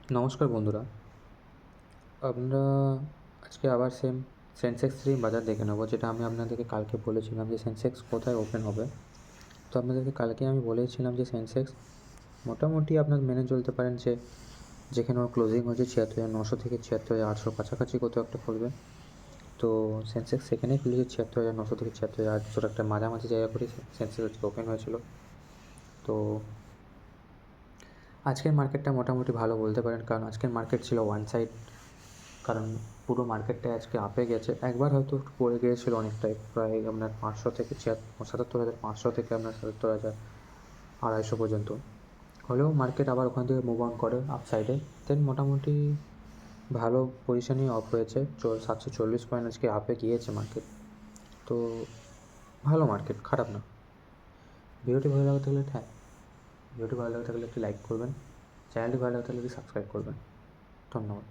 নমস্কার বন্ধুরা, আমরা আজকে আবার সেনসেক্স 3 বাজার দেখে নেব, যেটা আমি আপনাদেরকে কালকে বলেছিলাম যে সেনসেক্স কোথায় ওপেন হবে। তো আপনাদেরকে কালকে আমি বলেছিলাম যে সেনসেক্স মোটামুটি আপনার মেনে চলতে পারেন যে যেখানে ওর ক্লোজিং হয়েছে ৭৬,৯০০ থেকে ৭৬,৮০০ কাছাকাছি কোথাও একটা খুলবে। তো সেনসেক্স সেখানেই খুলেছে ৭৬,৯০০ থেকে ৭৬,৮০০ একটা মাঝামাঝি জায়গা করে সেনসেক্স আজকে ওপেন হয়েছিল। তো আজকের মার্কেটটা মোটামুটি ভালো বলতে পারেন, কারণ আজকের মার্কেট ছিল ওয়ান সাইড। কারণ পুরো মার্কেটটাই আজকে আপে গেছে। একবার হয়তো একটু পড়ে গিয়েছিলো অনেকটাই, প্রায় আপনার ৫০০ থেকে ৭৭,৫০০ থেকে আপনার ৭৭,২৫০ পর্যন্ত। হলেও মার্কেট আবার ওখান থেকে মুভ অন করে আপ সাইডে। দেন মোটামুটি ভালো পজিশনেই অফ হয়েছে। ৭৪০ পয়েন্ট আজকে আপে গিয়েছে মার্কেট। তো ভালো মার্কেট, খারাপ না। ভিডিওটি ভালো লাগে থাকলে একটি লাইক করবেন, চ্যানেলটি ভালো লাগে থাকলে একটি সাবস্ক্রাইব করবেন। ধন্যবাদ।